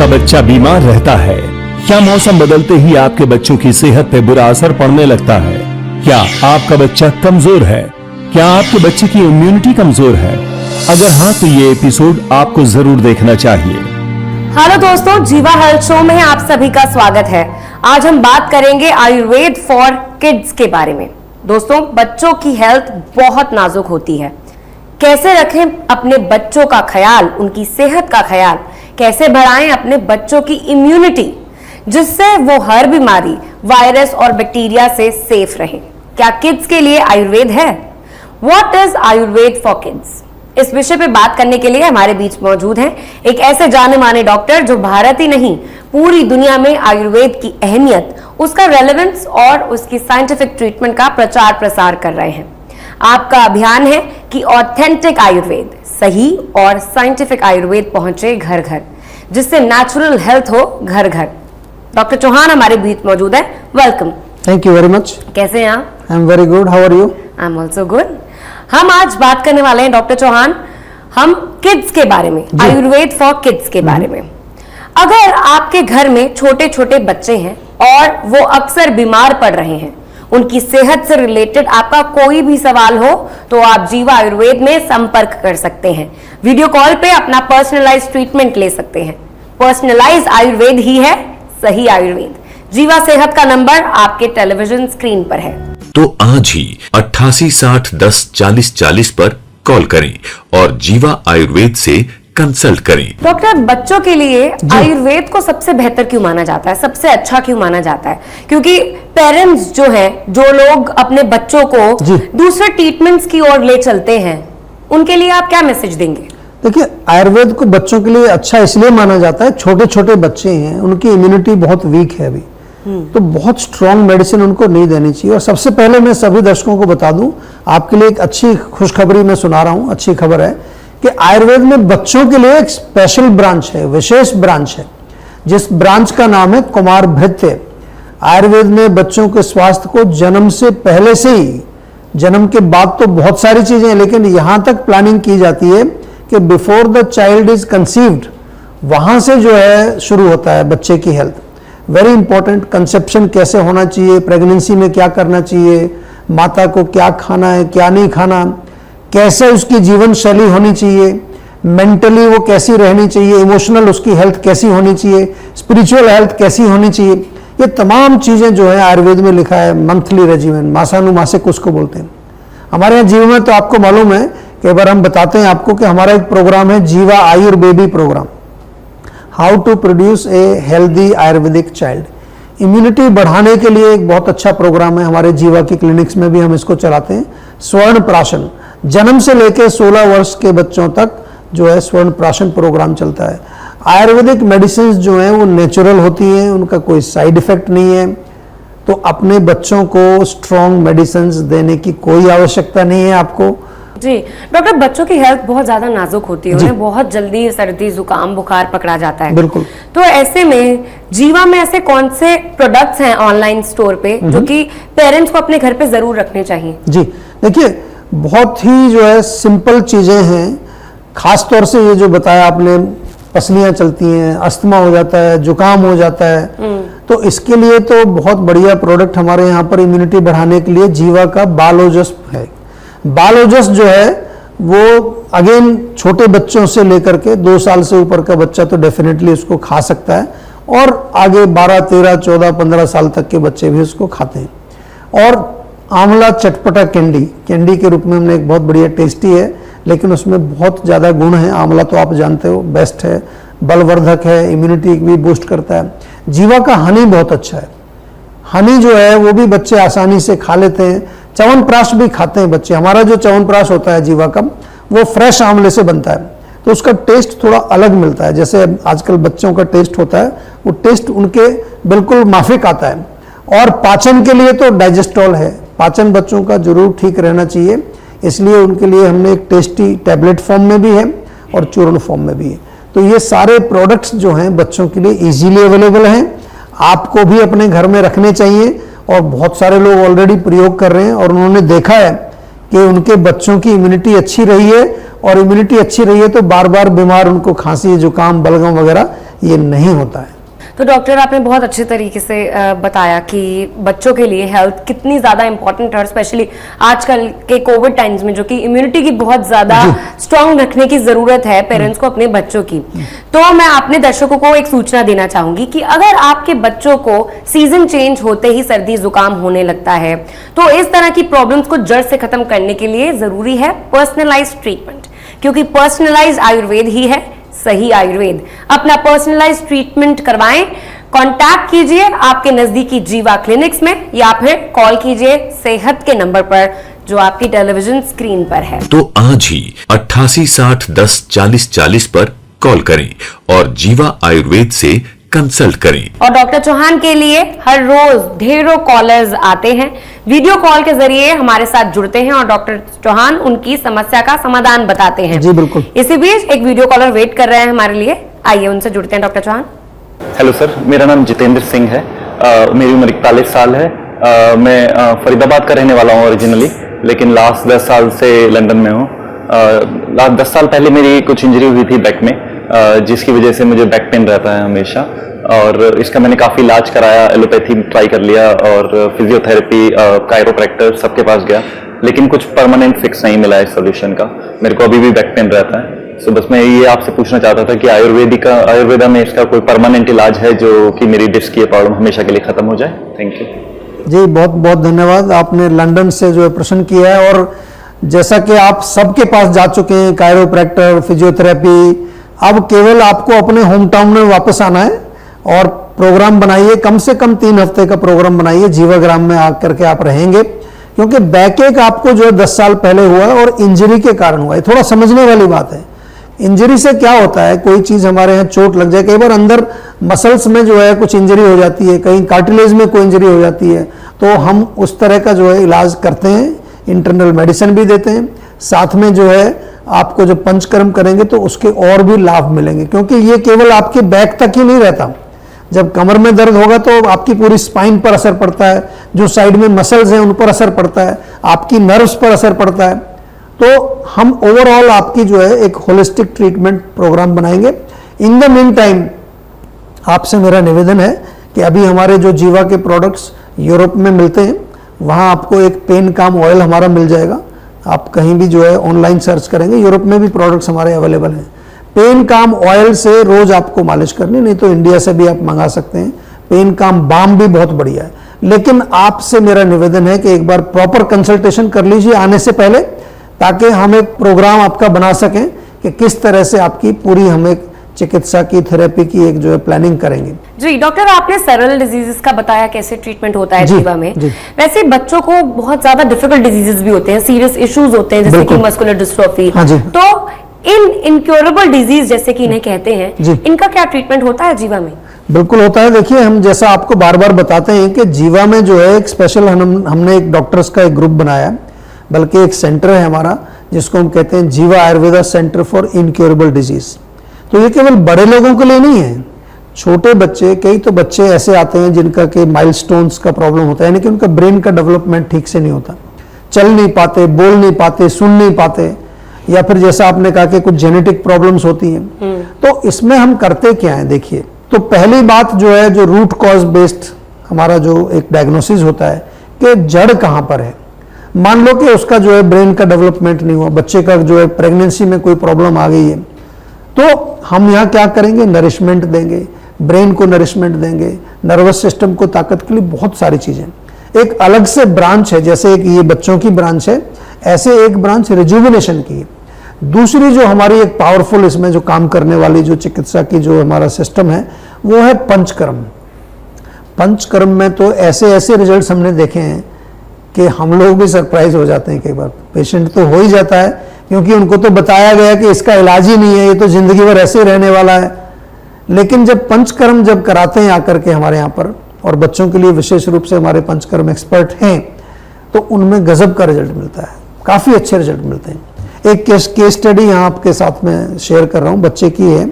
आपका बच्चा बीमार रहता है? क्या मौसम बदलते ही आपके बच्चों की सेहत पे बुरा असर पड़ने लगता है? क्या आपका बच्चा कमजोर है? क्या आपके बच्चे की इम्यूनिटी कमजोर है? अगर हाँ, तो ये एपिसोड आपको जरूर देखना चाहिए। हेलो दोस्तों, जीवा हेल्थ शो में आप सभी का स्वागत है। आज हम बात करेंगे आयुर्वेद फॉर किड्स के बारे में। दोस्तों, बच्चों की हेल्थ बहुत नाजुक होती है। कैसे रखें अपने बच्चों का ख्याल, उनकी सेहत का ख्याल, कैसे बढ़ाएं अपने बच्चों की इम्यूनिटी, जिससे वो हर बीमारी, वायरस और बैक्टीरिया से सेफ रहें। क्या किड्स के लिए आयुर्वेद है? What is Ayurveda for kids? इस विषय पे बात करने के लिए हमारे बीच मौजूद हैं एक ऐसे जाने माने डॉक्टर जो भारत ही नहीं पूरी दुनिया में आयुर्वेद की अहमियत, उसका रेलेवेंस और उसकी साइंटिफिक ट्रीटमेंट का प्रचार प्रसार कर रहे हैं। आपका अभियान है कि ऑथेंटिक आयुर्वेद, सही और साइंटिफिक आयुर्वेद पहुंचे घर घर, जिससे नेचुरल हेल्थ हो घर घर। डॉक्टर चौहान हमारे बीच मौजूद है। Welcome. Thank you very much. कैसे हैं आप? I am very good. How are you? I am also good. हम आज बात करने वाले हैं डॉक्टर चौहान, हम किड्स के बारे में, आयुर्वेद फॉर किड्स के बारे में। अगर आपके घर में छोटे छोटे बच्चे हैं और वो अक्सर बीमार पड़ रहे हैं, उनकी सेहत से रिलेटेड आपका कोई भी सवाल हो, तो आप जीवा आयुर्वेद में संपर्क कर सकते हैं। वीडियो कॉल पे अपना पर्सनलाइज ट्रीटमेंट ले सकते हैं। पर्सनलाइज आयुर्वेद ही है सही आयुर्वेद। जीवा सेहत का नंबर आपके टेलीविजन स्क्रीन पर है। तो आज ही 88 60 10 40 40 पर कॉल करें और जीवा आयुर्वेद से कंसल्ट करें। डॉक्टर, बच्चों के लिए आयुर्वेद को सबसे बेहतर क्यों माना जाता है, सबसे अच्छा क्यों माना जाता है? क्योंकि पेरेंट्स जो हैं, जो लोग अपने बच्चों को दूसरे ट्रीटमेंट्स की ओर ले चलते हैं, उनके लिए आप क्या मैसेज देंगे? देखिए, आयुर्वेद को बच्चों के लिए अच्छा इसलिए माना जाता है, छोटे छोटे बच्चे हैं, उनकी इम्यूनिटी बहुत वीक है अभी, तो बहुत स्ट्रॉन्ग मेडिसिन उनको नहीं देनी चाहिए। और सबसे पहले मैं सभी दर्शकों को बता दूं, आपके लिए एक अच्छी खुशखबरी मैं सुना रहा हूं। अच्छी खबर है कि आयुर्वेद में बच्चों के लिए एक स्पेशल ब्रांच है, विशेष ब्रांच है, जिस ब्रांच का नाम है कुमार भृत्य। आयुर्वेद में बच्चों के स्वास्थ्य को जन्म से पहले से ही, जन्म के बाद तो बहुत सारी चीजें हैं, लेकिन यहां तक प्लानिंग की जाती है कि before the child is conceived, वहां से जो है शुरू होता है बच्चे की हेल्थ। वेरी इंपॉर्टेंट, कंसेप्शन कैसे होना चाहिए, प्रेगनेंसी में क्या करना चाहिए, माता को क्या खाना है, क्या नहीं खाना, कैसे उसकी जीवन शैली होनी चाहिए, मेंटली वो कैसी रहनी चाहिए, इमोशनल उसकी हेल्थ कैसी होनी चाहिए, स्पिरिचुअल हेल्थ कैसी होनी चाहिए, ये तमाम चीजें जो है आयुर्वेद में लिखा है। मंथली रेजिमेंट, मासानुमासिक उसको बोलते हैं। हमारे यहाँ जीवा में तो आपको मालूम है कि एक बार हम बताते हैं आपको कि हमारा एक प्रोग्राम है Jiva Ayurbaby program, how to produce a healthy Ayurvedic child. Immunity बढ़ाने के लिए एक बहुत अच्छा प्रोग्राम है। हमारे जीवा की क्लिनिक्स में भी हम इसको चलाते हैं। स्वर्ण प्राशन, जन्म से लेकर 16 वर्ष के बच्चों तक जो है स्वर्ण प्राशन प्रोग्राम चलता है। आयुर्वेदिक मेडिसिन जो हैं वो नेचुरल होती हैं, उनका कोई साइड इफेक्ट नहीं है, तो अपने बच्चों को स्ट्रॉन्ग मेडिसिन देने की कोई आवश्यकता नहीं है आपको। जी डॉक्टर, बच्चों की हेल्थ बहुत ज्यादा नाजुक होती है, उन्हें बहुत जल्दी सर्दी, जुकाम, बुखार पकड़ा जाता है। बिल्कुल। तो ऐसे में जीवा में ऐसे कौन से प्रोडक्ट्स हैं ऑनलाइन स्टोर पे जो कि पेरेंट्स को अपने घर पे जरूर रखने चाहिए? जी देखिए, बहुत ही जो है सिंपल चीजें हैं। खास तौर से ये जो बताया आपने, पसलियां चलती हैं, अस्थमा हो जाता है, जुकाम हो जाता है, तो इसके लिए तो बहुत बढ़िया प्रोडक्ट हमारे यहाँ पर इम्यूनिटी बढ़ाने के लिए जीवा का बालोजस है। बालोजस जो है वो अगेन छोटे बच्चों से लेकर के 2 साल से ऊपर का बच्चा तो डेफिनेटली उसको खा सकता है, और आगे 12, 13, 14, 15 साल तक के बच्चे भी उसको खाते हैं। और आंवला चटपटा कैंडी के रूप में हमने एक बहुत बढ़िया, टेस्टी है, लेकिन उसमें बहुत ज़्यादा गुण है। आंवला तो आप जानते हो बेस्ट है, बलवर्धक है, इम्यूनिटी भी बूस्ट करता है। जीवा का हनी बहुत अच्छा है। हनी जो है वो भी बच्चे आसानी से खा लेते हैं। च्यवनप्राश भी खाते हैं बच्चे। हमारा जो च्यवनप्राश होता है जीवा का, वो फ्रेश आंवले से बनता है, तो उसका टेस्ट थोड़ा अलग मिलता है। जैसे आजकल बच्चों का टेस्ट होता है, वो टेस्ट उनके बिल्कुल माफिक आता है। और पाचन के लिए तो डाइजेस्टॉल है, पाचन बच्चों का जरूर ठीक रहना चाहिए, इसलिए उनके लिए हमने एक टेस्टी टैबलेट फॉर्म में भी है और चूर्ण फॉर्म में भी है। तो ये सारे प्रोडक्ट्स जो हैं बच्चों के लिए इजीली अवेलेबल हैं, आपको भी अपने घर में रखने चाहिए। और बहुत सारे लोग ऑलरेडी प्रयोग कर रहे हैं और उन्होंने देखा है कि उनके बच्चों की इम्यूनिटी अच्छी रही है, और इम्यूनिटी अच्छी रही है तो बार बार बीमार, उनको खांसी, जुकाम, बलगम वगैरह ये नहीं होता है। तो डॉक्टर आपने बहुत अच्छे तरीके से बताया कि बच्चों के लिए हेल्थ कितनी ज्यादा इंपॉर्टेंट है, और स्पेशली आजकल के कोविड टाइम्स में जो कि इम्यूनिटी की बहुत ज्यादा स्ट्रांग रखने की जरूरत है पेरेंट्स को अपने बच्चों की। तो मैं अपने दर्शकों को एक सूचना देना चाहूंगी कि अगर आपके बच्चों को सीजन चेंज होते ही सर्दी जुकाम होने लगता है तो इस तरह की प्रॉब्लम्स को जड़ से खत्म करने के लिए जरूरी है पर्सनलाइज्ड ट्रीटमेंट, क्योंकि पर्सनलाइज्ड आयुर्वेद ही है सही आयुर्वेद। अपना पर्सनलाइज्ड ट्रीटमेंट करवाएं। कांटेक्ट कीजिए आपके नजदीकी जीवा क्लिनिक्स में या फिर कॉल कीजिए सेहत के नंबर पर जो आपकी टेलीविजन स्क्रीन पर है। तो आज ही 88 60 10 40 40 पर कॉल करें और जीवा आयुर्वेद से कंसल्ट करें। और डॉक्टर चौहान के लिए हर रोज ढेरों कॉलर्स आते हैं, वीडियो कॉल के जरिए हमारे साथ जुड़ते हैं और डॉक्टर चौहान उनकी समस्या का समाधान बताते हैं। जी बिल्कुल। इसी बीच एक वीडियो कॉलर वेट कर रहे हैं हमारे लिए, आइए उनसे जुड़ते हैं। डॉक्टर चौहान, हेलो सर, मेरा नाम जितेंद्र सिंह है। मेरी उम्र 41 साल है। मैं फरीदाबाद का रहने वाला हूँ ओरिजिनली, लेकिन लास्ट 10 साल से लंदन में हूँ। लास्ट 10 साल पहले मेरी कुछ इंजरी हुई थी बैक में, जिसकी वजह से मुझे बैक पेन रहता है हमेशा, और इसका मैंने काफ़ी इलाज कराया, एलोपैथी ट्राई कर लिया और फिजियोथेरेपी, कायरोप्रैक्टर सबके पास गया, लेकिन कुछ परमानेंट फिक्स नहीं मिला है सोल्यूशन का। मेरे को अभी भी बैक पेन रहता है। सो बस मैं ये आपसे पूछना चाहता था कि आयुर्वेदा में इसका कोई परमानेंट इलाज है जो कि मेरी डिस्क की प्रॉब्लम हमेशा के लिए खत्म हो जाए? थैंक यू जी, बहुत बहुत धन्यवाद। आपने लंदन से जो है प्रश्न किया है, और जैसा कि आप सबके पास जा चुके हैं, कायरोप्रैक्टर, फिजियोथेरेपी, अब केवल आपको अपने होम टाउन में वापस आना है और प्रोग्राम बनाइए, कम से कम 3 हफ्ते का प्रोग्राम बनाइए। जीवाग्राम में आकर के आप रहेंगे, क्योंकि बैकएक आपको जो है 10 साल पहले हुआ है और इंजरी के कारण हुआ है। थोड़ा समझने वाली बात है, इंजरी से क्या होता है, कोई चीज हमारे यहाँ चोट लग जाए, कई बार अंदर मसल्स में जो है कुछ इंजरी हो जाती है, कहीं कार्टिलेज में कोई इंजरी हो जाती है, तो हम उस तरह का जो है इलाज करते हैं, इंटरनल मेडिसिन भी देते हैं, साथ में जो है आपको जो पंचकर्म करेंगे तो उसके और भी लाभ मिलेंगे, क्योंकि ये केवल आपके बैक तक ही नहीं रहता। जब कमर में दर्द होगा तो आपकी पूरी स्पाइन पर असर पड़ता है, जो साइड में मसल्स हैं उन पर असर पड़ता है, आपकी नर्व्स पर असर पड़ता है। तो हम ओवरऑल आपकी जो है एक होलिस्टिक ट्रीटमेंट प्रोग्राम बनाएंगे। इन द मीन टाइम आपसे मेरा निवेदन है कि अभी हमारे जो जीवा के प्रोडक्ट्स यूरोप में मिलते हैं, वहाँ आपको एक पेन काम ऑयल हमारा मिल जाएगा। आप कहीं भी जो है ऑनलाइन सर्च करेंगे, यूरोप में भी प्रोडक्ट्स हमारे अवेलेबल हैं। पेन काम ऑयल से रोज आपको मालिश करनी, नहीं तो इंडिया से भी आप मंगा सकते हैं। पेन काम बाम भी बहुत बढ़िया है, लेकिन आपसे मेरा निवेदन है कि एक बार प्रॉपर कंसल्टेशन कर लीजिए आने से पहले, ताकि हम एक प्रोग्राम आपका बना सकें कि किस तरह से आपकी पूरी हम एक चिकित्सा की, थेरेपी की एक जो है प्लानिंग करेंगे। जी डॉक्टर, आपने सरल डिजीजेस का बताया कैसे ट्रीटमेंट होता है जीवा में। वैसे बच्चों को बहुत ज्यादा डिफिकल्ट डिजीजेस भी होते हैं, सीरियस इश्यूज होते हैं, जैसे कि मस्कुलर डिस्ट्रोफी। हाँ जी। तो इन इनक्योरेबल डिजीज जैसे कि इन्हें कहते हैं, इनका क्या ट्रीटमेंट होता है जीवा में? बिल्कुल होता है। देखिए, हम जैसा आपको बार बार बताते हैं कि जीवा में जो है एक स्पेशल हमने एक डॉक्टर्स का एक ग्रुप बनाया है, बल्कि एक सेंटर है हमारा जिसको हम कहते हैं जीवा Ayurveda centre for incurable disease. तो ये केवल बड़े लोगों के लिए नहीं है, छोटे बच्चे, कई तो बच्चे ऐसे आते हैं जिनका कि माइलस्टोन्स का प्रॉब्लम होता है, यानी कि उनका ब्रेन का डेवलपमेंट ठीक से नहीं होता, चल नहीं पाते, बोल नहीं पाते, सुन नहीं पाते, या फिर जैसा आपने कहा कि कुछ जेनेटिक प्रॉब्लम्स होती हैं। तो इसमें हम करते क्या है, देखिए, तो पहली बात जो है, जो रूट कॉज बेस्ड हमारा जो एक डायग्नोसिस होता है कि जड़ कहाँ पर है। मान लो कि उसका जो है ब्रेन का डेवलपमेंट नहीं हुआ, बच्चे का जो है प्रेगनेंसी में कोई प्रॉब्लम आ गई है, तो हम यहाँ क्या करेंगे, नरिशमेंट देंगे, ब्रेन को नरिशमेंट देंगे, नर्वस सिस्टम को ताकत के लिए बहुत सारी चीजें। एक अलग से ब्रांच है, जैसे एक ये बच्चों की ब्रांच है, ऐसे एक ब्रांच रिजुविनेशन की है। दूसरी जो हमारी एक पावरफुल इसमें जो काम करने वाली जो चिकित्सा की जो हमारा सिस्टम है, वो है पंचकर्म। पंचकर्म में तो ऐसे ऐसे रिजल्ट्स हमने देखे हैं कि हम लोग भी सरप्राइज हो जाते हैं। कई बार पेशेंट तो हो ही जाता है, क्योंकि उनको तो बताया गया कि इसका इलाज ही नहीं है, ये तो जिंदगी भर ऐसे ही रहने वाला है। लेकिन जब पंचकर्म जब कराते हैं आकर के हमारे यहाँ पर, और बच्चों के लिए विशेष रूप से हमारे पंचकर्म एक्सपर्ट हैं, तो उनमें गजब का रिजल्ट मिलता है, काफ़ी अच्छे रिजल्ट मिलते हैं। एक केस स्टडी यहाँ आपके साथ में शेयर कर रहा हूँ, बच्चे की है,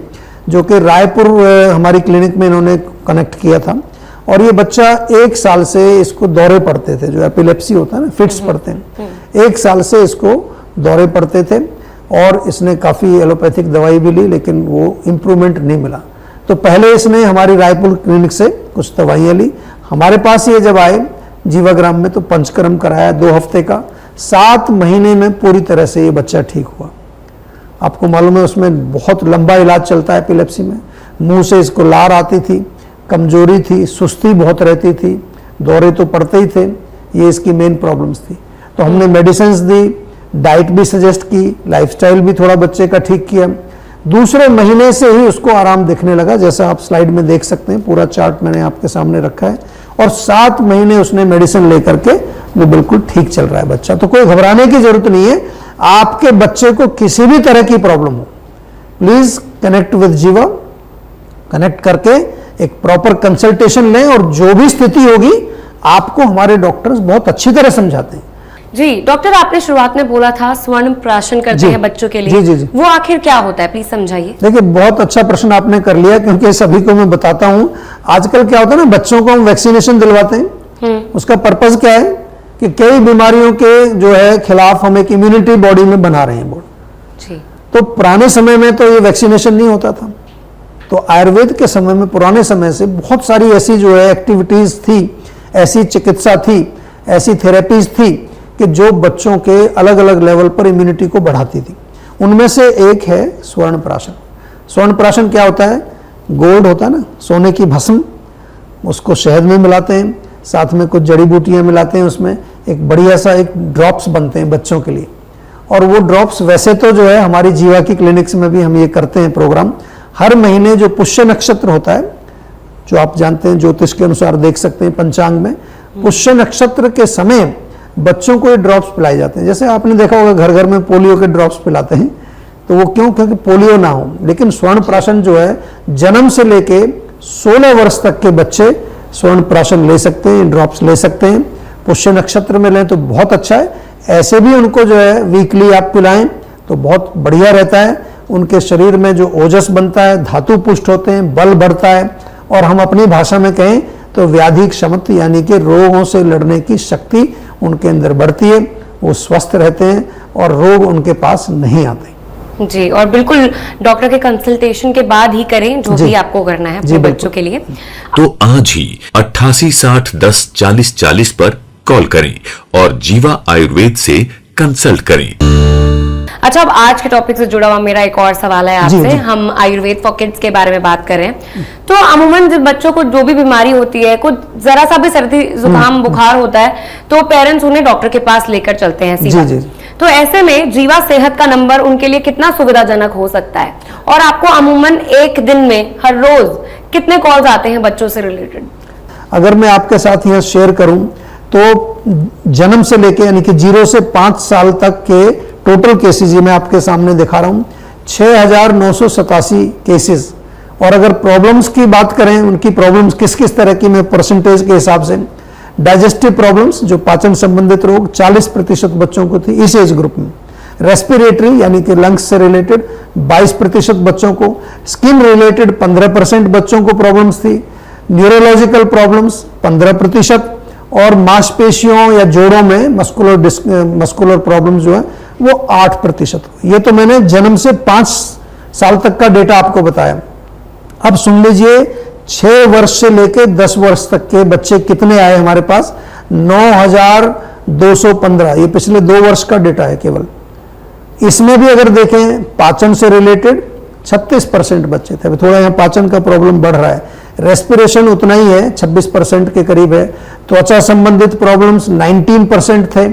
जो कि रायपुर हमारी क्लिनिक में इन्होंने कनेक्ट किया था। और ये बच्चा 1 साल से इसको दौरे पड़ते थे, जो एपिलेप्सी होता है ना, फिट्स पड़ते हैं, 1 साल से इसको दौरे पड़ते थे, और इसने काफ़ी एलोपैथिक दवाई भी ली, लेकिन वो इम्प्रूवमेंट नहीं मिला। तो पहले इसने हमारी रायपुर क्लिनिक से कुछ दवाइयाँ ली, हमारे पास ये जब आए जीवाग्राम में तो पंचकर्म कराया 2 हफ्ते का, 7 महीने में पूरी तरह से ये बच्चा ठीक हुआ। आपको मालूम है उसमें बहुत लंबा इलाज चलता है एपिलेप्सी में। मुंह से इसको लार आती थी, कमजोरी थी, सुस्ती बहुत रहती थी, दौरे तो पड़ते ही थे, ये इसकी मेन प्रॉब्लम्स थी। तो हमने मेडिसिन दी, डाइट भी सजेस्ट की, लाइफस्टाइल भी थोड़ा बच्चे का ठीक किया। दूसरे महीने से ही उसको आराम दिखने लगा, जैसा आप स्लाइड में देख सकते हैं, पूरा चार्ट मैंने आपके सामने रखा है। और 7 महीने उसने मेडिसिन लेकर के वो बिल्कुल ठीक चल रहा है बच्चा। तो कोई घबराने की जरूरत नहीं है। आपके बच्चे को किसी भी तरह की प्रॉब्लम हो, प्लीज कनेक्ट विद जीवा, कनेक्ट करके एक प्रॉपर कंसल्टेशन लें, और जो भी स्थिति होगी आपको हमारे डॉक्टर्स बहुत अच्छी तरह समझाते हैं। जी डॉक्टर, आपने शुरुआत में बोला था स्वर्ण प्राशन करते हैं बच्चों के लिए, जी। वो आखिर क्या होता है, प्लीज समझाइए। देखिए, बहुत अच्छा प्रश्न आपने कर लिया, क्योंकि सभी को मैं बताता हूं। आजकल क्या होता है ना, बच्चों को हम वैक्सीनेशन दिलवाते हैं, उसका पर्पज क्या है कि कई बीमारियों के जो है खिलाफ हम एक इम्यूनिटी बॉडी में बना रहे हैं जी। तो पुराने समय में तो ये वैक्सीनेशन नहीं होता था, तो आयुर्वेद के समय में, पुराने समय से बहुत सारी ऐसी जो है एक्टिविटीज थी, ऐसी चिकित्सा थी, ऐसी थेरेपीज थी कि जो बच्चों के अलग अलग लेवल पर इम्यूनिटी को बढ़ाती थी। उनमें से एक है स्वर्ण प्राशन। स्वर्ण प्राशन क्या होता है? गोल्ड होता है ना, सोने की भस्म, उसको शहद में मिलाते हैं, साथ में कुछ जड़ी बूटियां मिलाते हैं, उसमें एक बढ़िया सा एक ड्रॉप्स बनते हैं बच्चों के लिए। और वो ड्रॉप्स वैसे तो जो है हमारी जीवा की क्लिनिक्स में भी हम ये करते हैं प्रोग्राम। हर महीने जो पुष्य नक्षत्र होता है, जो आप जानते हैं ज्योतिष के अनुसार देख सकते हैं पंचांग में, पुष्य नक्षत्र के समय बच्चों को ये ड्रॉप्स पिलाए जाते हैं। जैसे आपने देखा होगा घर घर में पोलियो के ड्रॉप्स पिलाते हैं, तो वो क्यों? क्योंकि पोलियो ना हो। लेकिन स्वर्ण प्राशन जो है, जन्म से लेके 16 वर्ष तक के बच्चे स्वर्ण प्राशन ले सकते हैं, ड्रॉप्स ले सकते हैं। पुष्य नक्षत्र में लें तो बहुत अच्छा है। ऐसे भी उनको जो है वीकली आप पिलाएं तो बहुत बढ़िया रहता है। उनके शरीर में जो ओजस बनता है, धातु पुष्ट होते हैं, बल बढ़ता है, और हम अपनी भाषा में कहें तो व्याधि क्षमता यानी कि रोगों से लड़ने की शक्ति उनके अंदर बढ़ती है, वो स्वस्थ रहते हैं और रोग उनके पास नहीं आते। जी, और बिल्कुल डॉक्टर के कंसल्टेशन के बाद ही करें जो भी आपको करना है अपने बच्चों के लिए। तो आज ही 88 60 10 40 40 पर कॉल करें और जीवा आयुर्वेद से कंसल्ट करें। अच्छा, अब आज के टॉपिक से जुड़ा हुआ मेरा एक और सवाल है आपसे। हम आयुर्वेद फॉर किड्स के बारे में बात कर रहे हैं, तो अमूमन जब बच्चों को जो भी बीमारी होती है, कुछ जरा सा भी सर्दी जुकाम बुखार होता है, तो पेरेंट्स उन्हें डॉक्टर के पास लेकर चलते हैं सीधा। तो ऐसे में जीवा सेहत का नंबर उनके लिए कितना सुविधाजनक हो सकता है, और आपको अमूमन एक दिन में हर रोज कितने कॉल्स आते हैं बच्चों से रिलेटेड? अगर मैं आपके साथ यहाँ शेयर करूं तो जन्म से लेके यानी कि 0 से 5 साल तक के टोटल केसेस ये मैं आपके सामने दिखा रहा हूं, 6,987 केसेस। और अगर प्रॉब्लम्स की बात करें, उनकी प्रॉब्लम्स किस किस तरह की, मैं परसेंटेज के हिसाब से, डाइजेस्टिव प्रॉब्लम्स जो पाचन संबंधित रोग 40% बच्चों को थी इस एज ग्रुप में। रेस्पिरेटरी यानी कि लंग्स से रिलेटेड 22% बच्चों को, स्किन रिलेटेड 15% बच्चों को प्रॉब्लम्स थी, न्यूरोलॉजिकल प्रॉब्लम्स 15%, और मांसपेशियों या जोड़ों में मस्कुलर प्रॉब्लम जो है वो 8%। ये तो मैंने जन्म से 5 साल तक का डेटा आपको बताया। अब सुन लीजिए 6 वर्ष से लेकर 10 वर्ष तक के बच्चे कितने आए हमारे पास? 9,215। ये पिछले 2 वर्ष का डेटा है केवल। इसमें भी अगर देखें पाचन से रिलेटेड 36% बच्चे थे। थोड़ा यहाँ पाचन का प्रॉब्लम बढ़ रहा है। रेस्पिरेशन उतना ही है, 26% के करीब है। त्वचा संबंधित प्रॉब्लम्स 19% थे,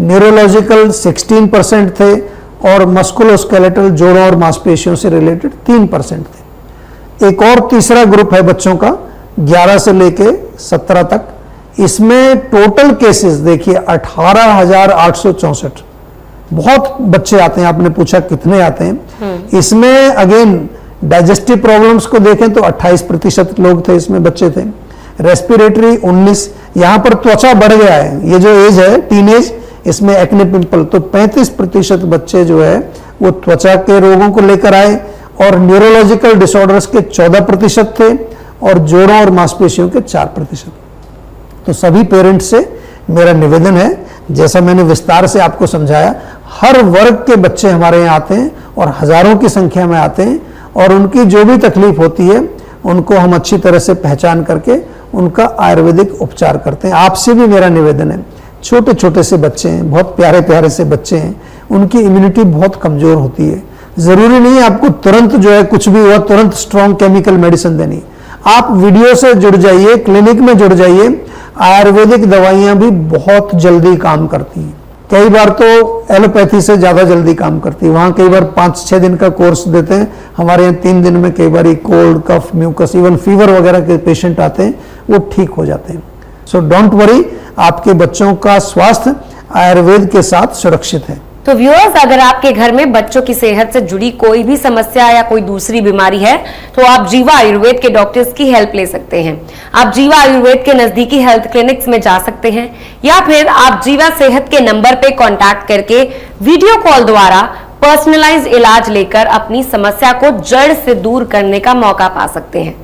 न्यूरोलॉजिकल 16% थे, और मस्कुलोस्केलेटल जोड़ों और मांसपेशियों से रिलेटेड 3% थे। एक और तीसरा ग्रुप है बच्चों का 11 से लेके 17 तक। इसमें टोटल केसेस देखिए 18,864। बहुत बच्चे आते हैं। आपने पूछा कितने आते हैं, इसमें अगेन डाइजेस्टिव प्रॉब्लम्स को देखें तो 28% लोग थे, इसमें बच्चे थे। रेस्पिरेटरी 19। यहां पर त्वचा बढ़ गया है, ये जो एज है टीनेज, इसमें एक्ने पिंपल, तो 35% बच्चे जो है वो त्वचा के रोगों को लेकर आए, और न्यूरोलॉजिकल डिसऑर्डर्स के 14% थे, और जोड़ों और मांसपेशियों के 4%। तो सभी पेरेंट्स से मेरा निवेदन है, जैसा मैंने विस्तार से आपको समझाया, हर वर्ग के बच्चे हमारे यहाँ आते हैं और हजारों की संख्या में आते हैं, और उनकी जो भी तकलीफ होती है उनको हम अच्छी तरह से पहचान करके उनका आयुर्वेदिक उपचार करते हैं। आपसे भी मेरा निवेदन है, छोटे छोटे से बच्चे हैं, बहुत प्यारे प्यारे से बच्चे हैं, उनकी इम्यूनिटी बहुत कमजोर होती है। जरूरी नहीं है आपको तुरंत जो है कुछ भी हुआ तुरंत स्ट्रॉन्ग केमिकल मेडिसिन देनी। आप वीडियो से जुड़ जाइए, क्लिनिक में जुड़ जाइए, आयुर्वेदिक दवाइयां भी बहुत जल्दी काम करती हैं। कई बार तो एलोपैथी से ज्यादा जल्दी काम करती है। वहां कई बार 5-6 दिन का कोर्स देते हैं, हमारे यहाँ 3 दिन में कई बार कोल्ड, कफ, म्यूकस, इवन फीवर वगैरह के पेशेंट आते हैं, वो ठीक हो जाते हैं। सो डोंट वरी, आपके बच्चों का स्वास्थ्य आयुर्वेद के साथ सुरक्षित है। तो व्यूअर्स, अगर आपके घर में बच्चों की सेहत से जुड़ी कोई भी समस्या या कोई दूसरी बीमारी है तो आप जीवा आयुर्वेद के डॉक्टर्स की हेल्प ले सकते हैं। आप जीवा आयुर्वेद के नजदीकी हेल्थ क्लिनिक्स में जा सकते हैं या फिर आप जीवा सेहत के नंबर पे कांटेक्ट करके वीडियो कॉल द्वारा पर्सनलाइज इलाज लेकर अपनी समस्या को जड़ से दूर करने का मौका पा सकते हैं।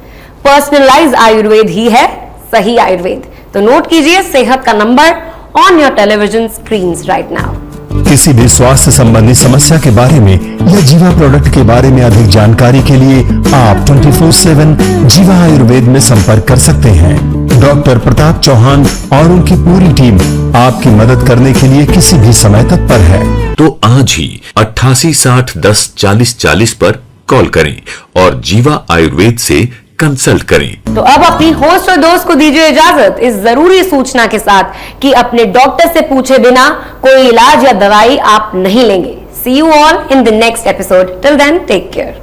पर्सनलाइज आयुर्वेद ही है सही आयुर्वेद। तो नोट कीजिए सेहत का number on your television screen right now. किसी भी स्वास्थ्य संबंधी समस्या के बारे में या जीवा प्रोडक्ट के बारे में अधिक जानकारी के लिए आप 24/7 जीवा आयुर्वेद में संपर्क कर सकते हैं। डॉक्टर प्रताप चौहान और उनकी पूरी टीम आपकी मदद करने के लिए किसी भी समय तत्पर है। तो आज ही 88 60 10 40 40 पर कॉल करें और जीवा आयुर्वेद से कंसल्ट करें। तो अब अपनी होस्ट और दोस्त को दीजिए इजाजत इस जरूरी सूचना के साथ कि अपने डॉक्टर से पूछे बिना कोई इलाज या दवाई आप नहीं लेंगे। See you all in the next episode. Till then, take care.